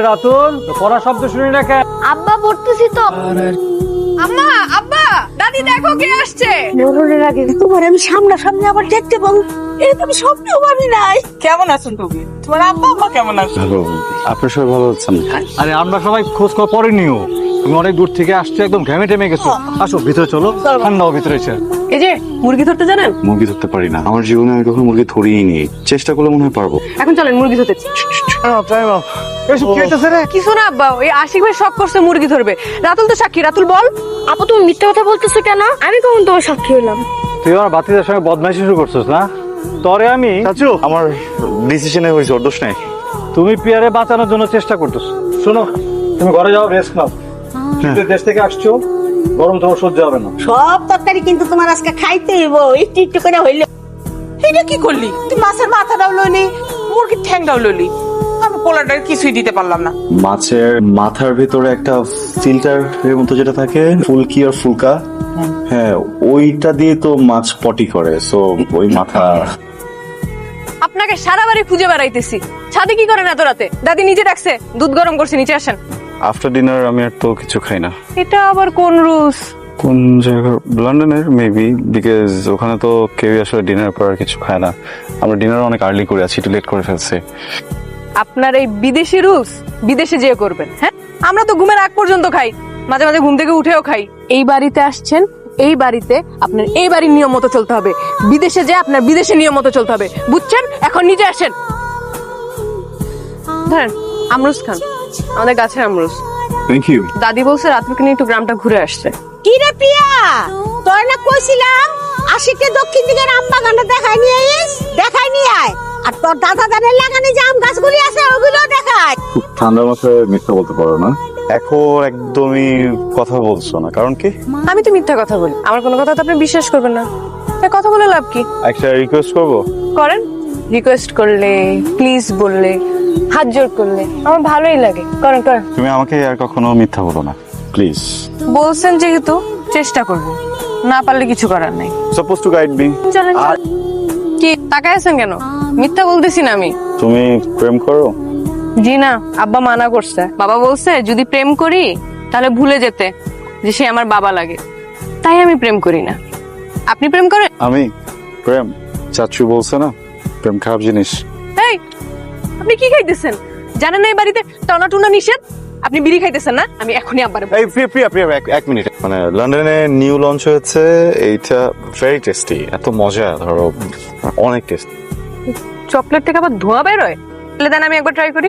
রাতুল পড়া শব্দ শুনি না কেন? আব্বা পড়তেছি তো। আম্মা, আব্বা, দাদি দেখো কে আসছে। মরণের আগে তোমার আমি সামনাসামনি আবার দেখতে পাবো, এটা তো আমি স্বপ্নেও ভাবি নাই। কেমন আছেন তুমি? তোমার আব্বা আম্মা কেমন আছে? ভালো, আপনার সবাই ভালো আছেন? আরে আমরা সবাই খোঁজ খবর পরে নিও। তুমি অনেক দূর থেকে আসছো, একদম ঘেমে টেমে গেছো। আসো ভিতরে চলো, ঠান্ডাও ভিতরে এসে। এই যে মুরগি ধরতে জানেন? মুরগি ধরতে পারি না, আমার জীবনে আমি কখনো মুরগি ধরিই নি। চেষ্টা করলে মনে হয় পারবো। এখন চলেন মুরগি ধরতে। কিছু না আব্বা, ওই আশিক ভাই শখ করছে মুরগি ধরবে। রাতুল তো সাক্ষী, রাতুল বল। আপু তুমি মিথ্যা কথা বলতেছো কেন? আমি কখন তোমার সাক্ষী হলাম? তুই আমার বাতিদের সঙ্গে বদমাইশি শুরু করছিস না? তরে আমি চাচু, আমার ডিসিশনে হয়েছে, ওর দোষ নাই। তুমি পিয়ারে বাঁচানোর জন্য চেষ্টা করতেছো। শোনো, তুমি ঘরে যাও, রেস্ট নাও। শীতের দেশ থেকে আসছো, গরম তোমার সহ্য হবে না। সব তরকারি কিন্তু তোমার আজকে খাইতে হইব, একটু একটু করে হইলে। এটা কি করলি তুই? মাছের মাথাটাও লইলি, মুরগির ঠ্যাংটাও লইলি, আমি পোলাটার কিছুই দিতে পারলাম না। মাছের মাথার ভিতরে একটা ফিল্টার এর মতো যেটা থাকে, ফুলকি আর ফুলকা, হ্যাঁ ওইটা দিয়ে তো মাছ পটি করে, সো ওই মাথা। আপনাকে সারা বাড়ি খুঁজে বেড়াইতেছি, ছাদে কি করেন এত রাতে? দাদি নিজে ডাকছে, দুধ গরম করছে, নিচে আসেন। আফটার ডিনার আমি আর তো কিছু খাই না। এটা আবার কোন রুলস? কোন জায়গার? লন্ডনের মেবি, বিকজ ওখানে তো কেউই আসলে ডিনার পর আর কিছু খায় না। আমরা ডিনার অনেক আর্লি করে আছি, একটু লেট করে ফেলছি। আপনার এই বিদেশি রুলস বিদেশে যেয়ে করবেন। হ্যাঁ, আমরা তো ঘুমের আগ পর্যন্ত খাই, মাঝে মাঝে ঘুম থেকে উঠেও খাই। এই বাড়িতে আসছেন, এই বাড়িতে আপনার এই বাড়ির নিয়ম মতো চলতে হবে। বিদেশে যে আপনার বিদেশের নিয়ম মতো চলতে হবে, বুঝছেন? এখন নিজে আসেন। ধরেন আমরুজ খান, আমাদের গাছের আমরুজ। Thank you. দাদি বলছে রাত্রিকে নিয়ে একটু গ্রামটা ঘুরে আসছে। কি রে প্রিয়া, তোর না কইছিলাম আশিকে দক্ষিণ দিকের আম বাগানটা দেখাই নিয়ে আইস, দেখাই নিয়ে আয়। আর তোর দাদা দানের লাগানো যে আম গাছগুলি আছে ওগুলো দেখায়। খুব ঠান্ডার মাথায় মিথ্যা বলতে পারো না, এখন একদমই কথা বলছো না, কারণ কি? আমি তো মিথ্যা কথা বলি, আমার কোনো কথা তো আপনি বিশ্বাস করবেন না, তাই কথা বলে লাভ কি? একটা রিকোয়েস্ট করবো? করেন। রিকোয়েস্ট করলে, প্লিজ বললে, হাত জোর করলে আমার ভালোই লাগে। করেন করেন। তুমি আমাকে আর কখনো মিথ্যা বলো না, প্লিজ। বলছেন যেহেতু চেষ্টা করবো, না পারলে কিছু করার নাই। Suppose to guide me. চলেন চলেন। কি তাকায় আছেন কেন? মিথ্যা বলতেছি না আমি। তুমি প্রেম করো? জি না, আব্বা মানা করছে। বাবা বলছে যদি প্রেম করি তাহলে ভুলে যেতে যে সে আমার বাবা লাগে, তাই আমি প্রেম করি না। আপনি প্রেম করেন? আমি প্রেম? চাচু বলছে না প্রেম খারাপ জিনিস। এই, আপনি কি খাইতেছেন? জানেন না এই বাড়িতে টনা টুনা নিষেধ? আপনি বিড়ি খাইতেছেন না? আমি এখনই আব্বারে এই প্রিয়া প্রিয়া এক মিনিট, মানে লন্ডনে নিউ লঞ্চ হয়েছে, এইটা ভেরি টেস্টি, এত মজা, ধরো অনেক টেস্টি। চকলেট থেকে আবার ধোঁয়া বেরোয়? তাহলে দেন আমি একবার ট্রাই করি।